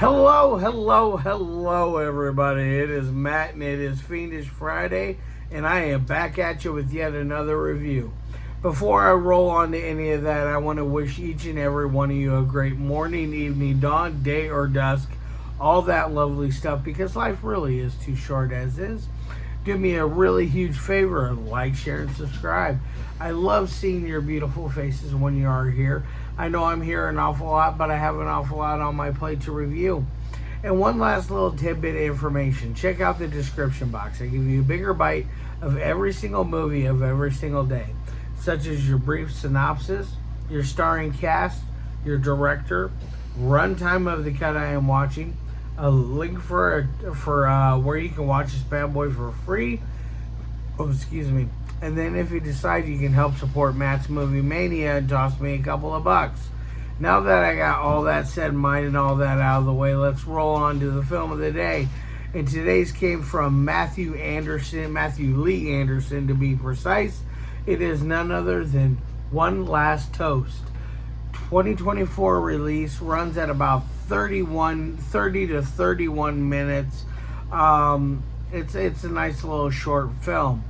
Hello, everybody. It is Matt, and it is Fiendish Friday, and I am back at you with yet another review. Before I roll on to any of that, I want to wish each and every one of you a great morning, evening, dawn, day, or dusk, all that lovely stuff, because life really is too short as is. Do me a really huge favor, like, share, and subscribe. I love seeing your beautiful faces when you are here. I know I'm here an awful lot, but I have an awful lot on my plate to review. And one last little tidbit of information. Check out the description box. I give you a bigger bite of every single movie of every single day, such as your brief synopsis, your starring cast, your director, runtime of the cut I am watching, a link for where you can watch this bad boy for free. And then if you decide you can help support Matt's Movie Mania and toss me a couple of bucks. Now that I got all that said, mind, and all that out of the way, let's roll on to the film of the day. And today's came from Matthew Lee Anderson to be precise. It is none other than One Last Toast. 2024 release, runs at about 30 to 31 minutes. It's a nice little short film.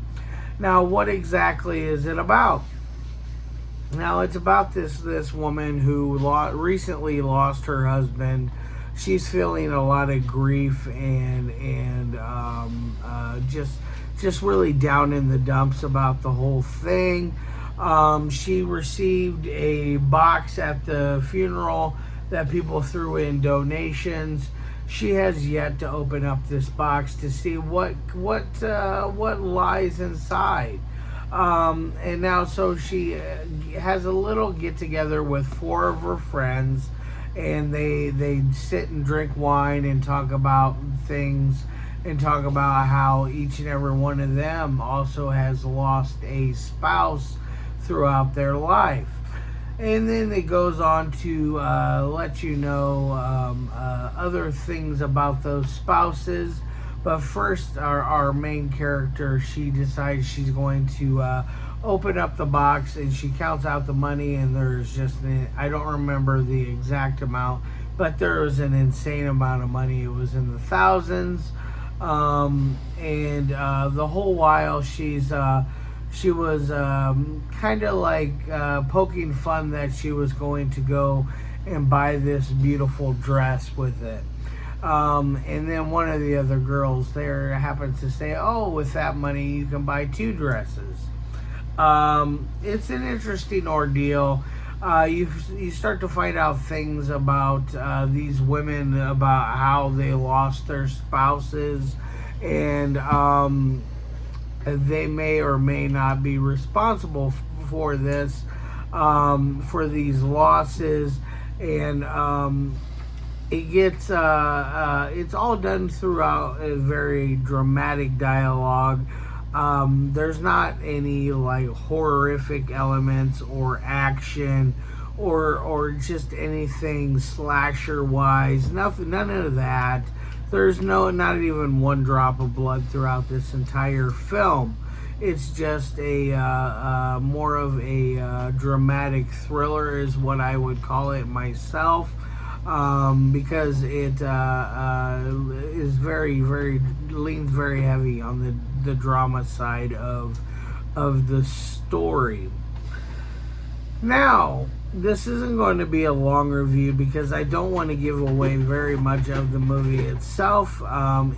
Now, what exactly is it about? Now, it's about this woman who recently lost her husband. She's feeling a lot of grief and just really down in the dumps about the whole thing. She received a box at the funeral that people threw in donations. She has yet to open up this box to see what lies inside. And now, so she has a little get together with 4 of her friends, and they sit and drink wine and talk about things, and talk about how each and every one of them also has lost a spouse throughout their life. And then it goes on to let you know other things about those spouses. But first, our main character, she decides she's going to open up the box, and she counts out the money, and there's just, I don't remember the exact amount, but there was an insane amount of money. It was in the thousands. And the whole while she was kind of like poking fun that she was going to go and buy this beautiful dress with it. And then one of the other girls there happens to say, oh, with that money you can buy 2 dresses. It's an interesting ordeal. You start to find out things about these women, about how they lost their spouses, and they may or may not be responsible for this, for these losses, and it gets it's all done throughout a very dramatic dialogue. There's not any like horrific elements or action or just anything slasher wise. None of that. There's not even one drop of blood throughout this entire film. It's just a more of a dramatic thriller is what I would call it myself, because it is leans very heavy on the drama side of the story. Now, this isn't going to be a long review because I don't want to give away very much of the movie itself.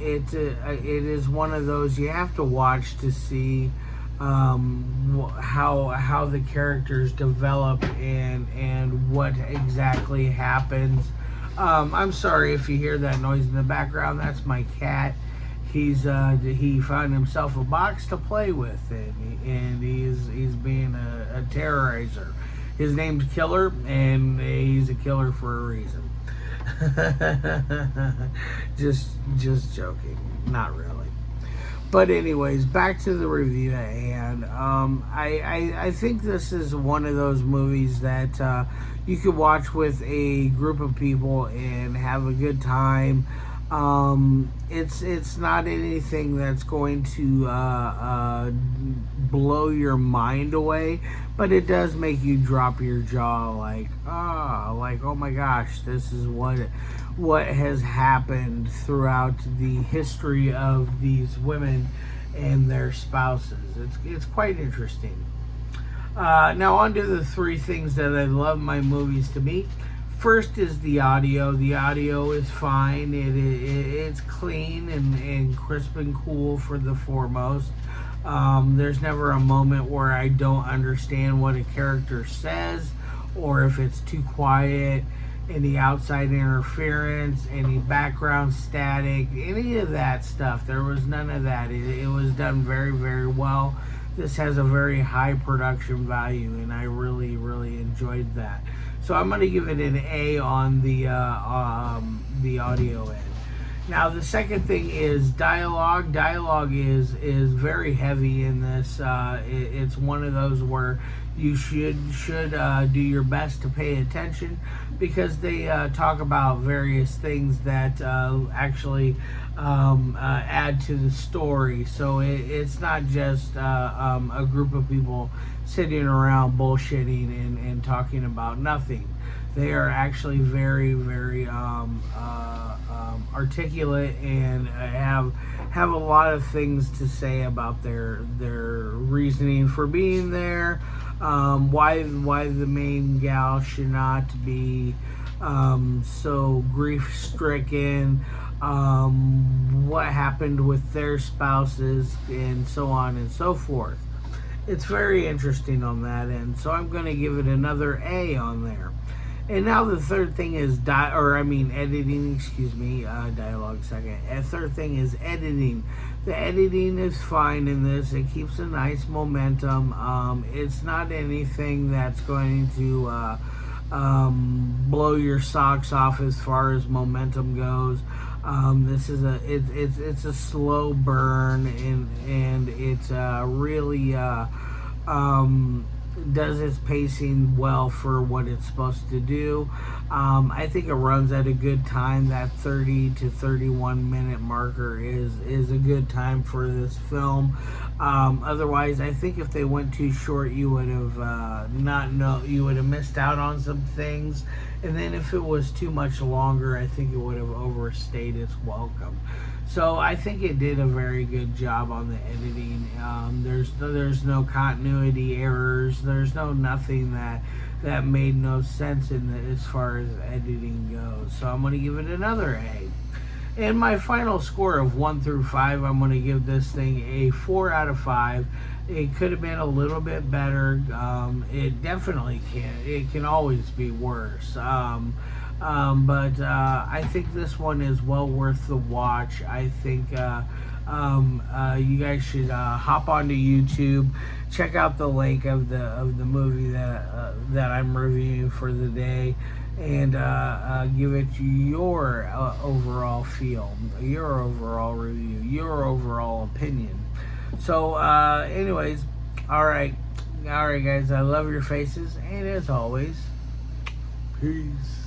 It is one of those you have to watch to see how the characters develop and what exactly happens. I'm sorry if you hear that noise in the background. That's my cat. He found himself a box to play with, and he's being a terrorizer. His name's Killer, and he's a killer for a reason. just joking. Not really. But anyways, back to the review at hand. I think this is one of those movies that you could watch with a group of people and have a good time. It's not anything that's going to blow your mind away, but it does make you drop your jaw, like oh my gosh, this is what what has happened throughout the history of these women and their spouses. It's quite interesting. Now, on to the three things that I love my movies to be. First is the audio. The audio is fine. It's clean and crisp and cool for the foremost. There's never a moment where I don't understand what a character says, or if it's too quiet, any outside interference, any background static, any of that stuff. There was none of that. It was done very, very well. This has a very high production value, and I really, really enjoyed that. So I'm going to give it an A on the audio end. Now, the second thing is dialogue. Dialogue is very heavy in this. It's one of those where you should do your best to pay attention, because they talk about various things that actually add to the story. So it's not just a group of people sitting around bullshitting and talking about nothing. They are actually very, very articulate and have a lot of things to say about their reasoning for being there. Why the main gal should not be so grief stricken. What happened with their spouses, and so on and so forth. It's very interesting on that end. So I'm going to give it another A on there. And now the third thing is editing. Excuse me, dialogue second. Third thing is editing. The editing is fine in this. It keeps a nice momentum. It's not anything that's going to blow your socks off as far as momentum goes. This is it's a slow burn, and it's really does its pacing well for what it's supposed to do. I think it runs at a good time. That 30 to 31 minute marker is a good time for this film. Otherwise, I think if they went too short, you would have you would have missed out on some things. And then if it was too much longer, I think it would have overstayed its welcome. So I think it did a very good job on the editing. There's no continuity errors. There's nothing that made no sense as far as editing goes. So I'm going to give it another A. And my final score of 1 through 5, I'm going to give this thing a 4 out of 5. It could have been a little bit better. It definitely can. It can always be worse. But I think this one is well worth the watch. I think you guys should hop onto YouTube, check out the link of the movie that I'm reviewing for the day, and give it your overall feel, your overall review, your overall opinion. So, anyways, all right, guys. I love your faces, and as always, peace.